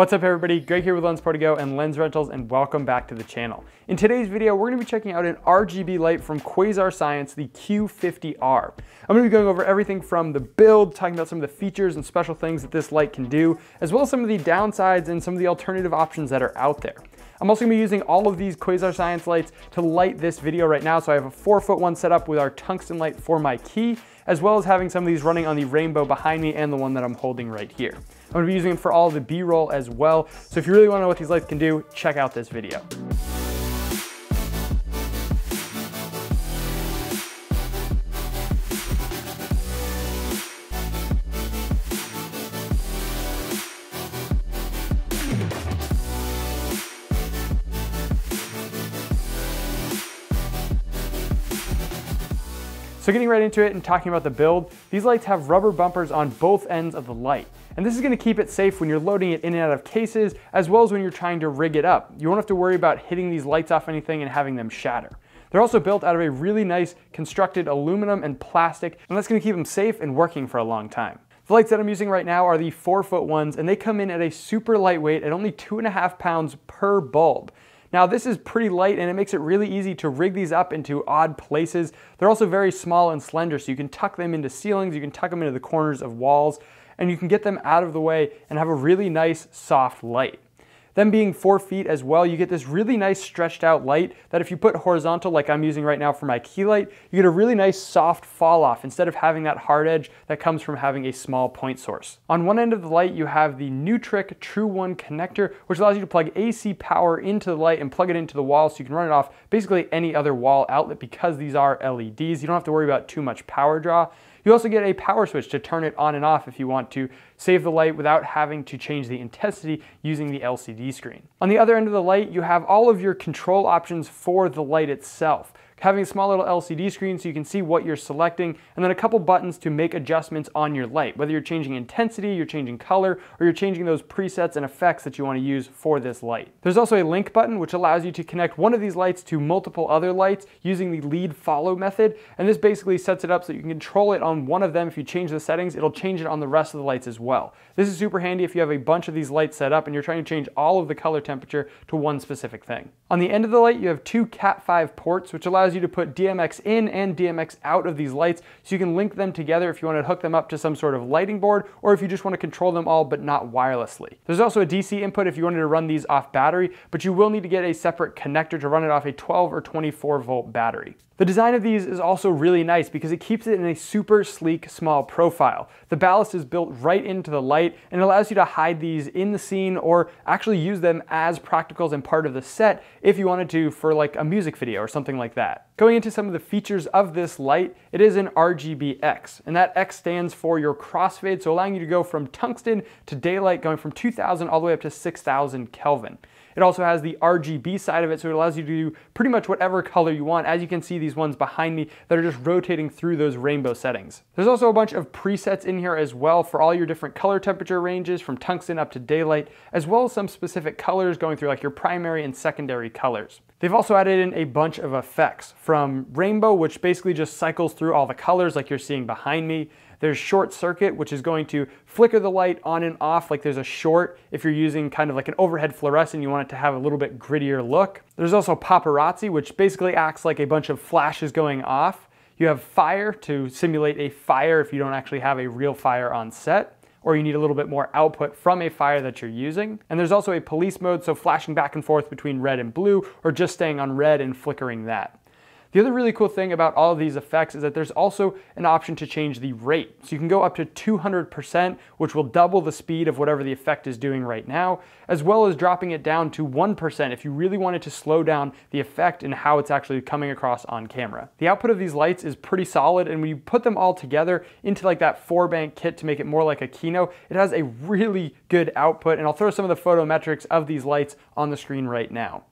What's up everybody, Greg here with Lensprotogo and Lens Rentals, and welcome back to the channel. In today's video, we're going to be checking out an RGB light from Quasar Science, the Q50R. I'm going to be going over everything from the build, talking about some of the features and special things that this light can do, as well as some of the downsides and some of the alternative options that are out there. I'm also going to be using all of these Quasar Science lights to light this video right now. So I have a 4-foot one set up with our tungsten light for my key, as well as having some of these running on the rainbow behind me and the one that I'm holding right here. I'm going to be using them for all the B-roll as well. So if you really want to know what these lights can do, check out this video. So getting right into it and talking about the build, these lights have rubber bumpers on both ends of the light. And this is going to keep it safe when you're loading it in and out of cases, as well as when you're trying to rig it up. You won't have to worry about hitting these lights off anything and having them shatter. They're also built out of a really nice constructed aluminum and plastic, and that's going to keep them safe and working for a long time. The lights that I'm using right now are the 4-foot ones, and they come in at a super lightweight at only 2.5 pounds per bulb. Now this is pretty light and it makes it really easy to rig these up into odd places. They're also very small and slender, so you can tuck them into ceilings, you can tuck them into the corners of walls, and you can get them out of the way and have a really nice soft light. Them being 4 feet as well, you get this really nice stretched out light that if you put horizontal like I'm using right now for my key light, you get a really nice soft fall off instead of having that hard edge that comes from having a small point source. On one end of the light, you have the Nutric True 1 connector, which allows you to plug AC power into the light and plug it into the wall so you can run it off basically any other wall outlet because these are LEDs. You don't have to worry about too much power draw. You also get a power switch to turn it on and off if you want to save the light without having to change the intensity using the LCD screen. On the other end of the light, you have all of your control options for the light itself. Having a small little LCD screen so you can see what you're selecting, and then a couple buttons to make adjustments on your light, whether you're changing intensity, you're changing color, or you're changing those presets and effects that you want to use for this light. There's also a link button which allows you to connect one of these lights to multiple other lights using the lead follow method, and this basically sets it up so you can control it on one of them. If you change the settings, it'll change it on the rest of the lights as well. This is super handy if you have a bunch of these lights set up and you're trying to change all of the color temperature to one specific thing. On the end of the light, you have 2 Cat 5 ports, which allows you to put DMX in and DMX out of these lights, so you can link them together if you want to hook them up to some sort of lighting board, or if you just want to control them all but not wirelessly. There's also a DC input if you wanted to run these off battery, but you will need to get a separate connector to run it off a 12 or 24 volt battery. The design of these is also really nice because it keeps it in a super sleek, small profile. The ballast is built right into the light and allows you to hide these in the scene or actually use them as practicals and part of the set if you wanted to for like a music video or something like that. Going into some of the features of this light, it is an RGBX, and that X stands for your crossfade, so allowing you to go from tungsten to daylight, going from 2000 all the way up to 6000 Kelvin. It also has the RGB side of it, so it allows you to do pretty much whatever color you want. As you can see, these ones behind me that are just rotating through those rainbow settings. There's also a bunch of presets in here as well for all your different color temperature ranges from tungsten up to daylight, as well as some specific colors going through like your primary and secondary colors. They've also added in a bunch of effects from rainbow, which basically just cycles through all the colors like you're seeing behind me. There's short circuit, which is going to flicker the light on and off like there's a short if you're using kind of like an overhead fluorescent, you want it to have a little bit grittier look. There's also paparazzi, which basically acts like a bunch of flashes going off. You have fire to simulate a fire if you don't actually have a real fire on set, or you need a little bit more output from a fire that you're using. And there's also a police mode, so flashing back and forth between red and blue, or just staying on red and flickering that. The other really cool thing about all of these effects is that there's also an option to change the rate. So you can go up to 200%, which will double the speed of whatever the effect is doing right now, as well as dropping it down to 1% if you really wanted to slow down the effect and how it's actually coming across on camera. The output of these lights is pretty solid, and when you put them all together into like that 4-bank kit to make it more like a Kino, it has a really good output, and I'll throw some of the photometrics of these lights on the screen right now.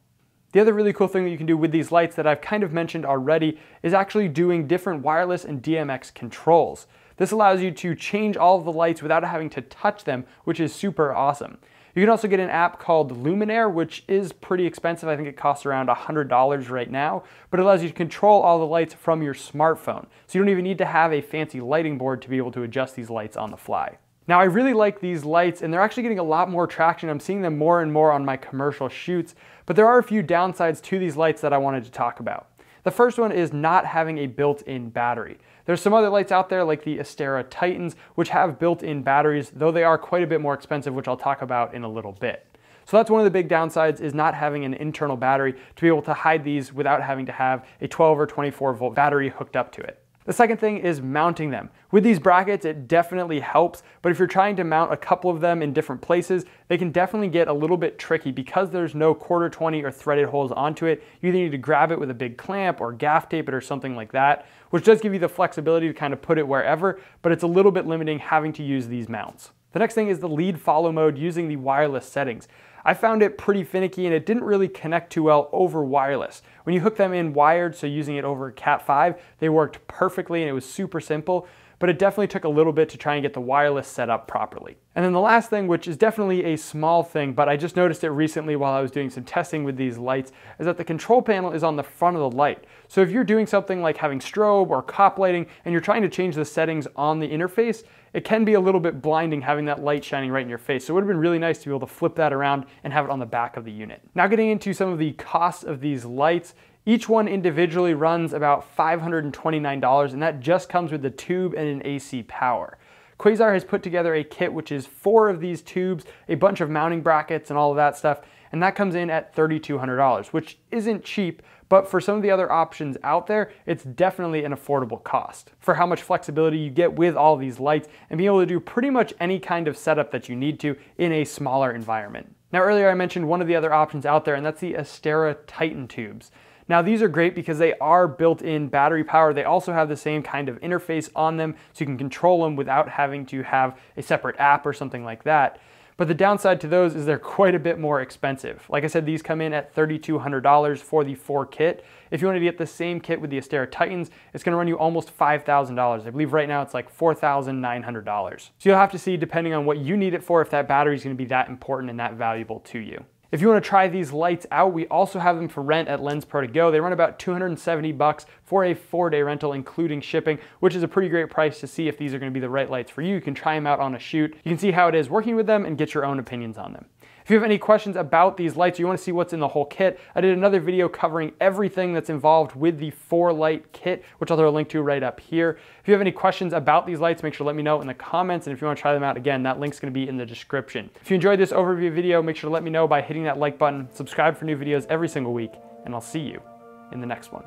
The other really cool thing that you can do with these lights that I've kind of mentioned already is actually doing different wireless and DMX controls. This allows you to change all of the lights without having to touch them, which is super awesome. You can also get an app called Luminaire, which is pretty expensive. I think it costs around $100 right now, but it allows you to control all the lights from your smartphone. So you don't even need to have a fancy lighting board to be able to adjust these lights on the fly. Now I really like these lights and they're actually getting a lot more traction. I'm seeing them more and more on my commercial shoots, but there are a few downsides to these lights that I wanted to talk about. The first one is not having a built-in battery. There's some other lights out there like the Astera Titans, which have built-in batteries, though they are quite a bit more expensive, which I'll talk about in a little bit. So that's one of the big downsides, is not having an internal battery to be able to hide these without having to have a 12 or 24 volt battery hooked up to it. The second thing is mounting them. With these brackets, it definitely helps, but if you're trying to mount a couple of them in different places, they can definitely get a little bit tricky because there's no 1/4-20 or threaded holes onto it. You either need to grab it with a big clamp or gaff tape it or something like that, which does give you the flexibility to kind of put it wherever, but it's a little bit limiting having to use these mounts. The next thing is the lead follow mode using the wireless settings. I found it pretty finicky and it didn't really connect too well over wireless. When you hook them in wired, so using it over Cat 5, they worked perfectly and it was super simple, but it definitely took a little bit to try and get the wireless set up properly. And then the last thing, which is definitely a small thing, but I just noticed it recently while I was doing some testing with these lights, is that the control panel is on the front of the light. So if you're doing something like having strobe or cop lighting and you're trying to change the settings on the interface, it can be a little bit blinding having that light shining right in your face. So it would have been really nice to be able to flip that around and have it on the back of the unit. Now getting into some of the costs of these lights, each one individually runs about $529, and that just comes with the tube and an AC power. Quasar has put together a kit which is 4 of these tubes, a bunch of mounting brackets and all of that stuff, and that comes in at $3,200, which isn't cheap, but for some of the other options out there, it's definitely an affordable cost for how much flexibility you get with all these lights and being able to do pretty much any kind of setup that you need to in a smaller environment. Now earlier I mentioned one of the other options out there, and that's the Astera Titan tubes. Now these are great because they are built-in battery power. They also have the same kind of interface on them, so you can control them without having to have a separate app or something like that. But the downside to those is they're quite a bit more expensive. Like I said, these come in at $3,200 for the 4 kit. If you wanted to get the same kit with the Astera Titans, it's gonna run you almost $5,000. I believe right now it's like $4,900. So you'll have to see, depending on what you need it for, if that battery is gonna be that important and that valuable to you. If you want to try these lights out, we also have them for rent at Lensprotogo. They run about $270 for a 4-day rental, including shipping, which is a pretty great price to see if these are going to be the right lights for you. You can try them out on a shoot. You can see how it is working with them and get your own opinions on them. If you have any questions about these lights or you want to see what's in the whole kit, I did another video covering everything that's involved with the 4-light kit, which I'll throw a link to right up here. If you have any questions about these lights, make sure to let me know in the comments, and if you want to try them out, again, that link's going to be in the description. If you enjoyed this overview video, make sure to let me know by hitting that like button, subscribe for new videos every single week, and I'll see you in the next one.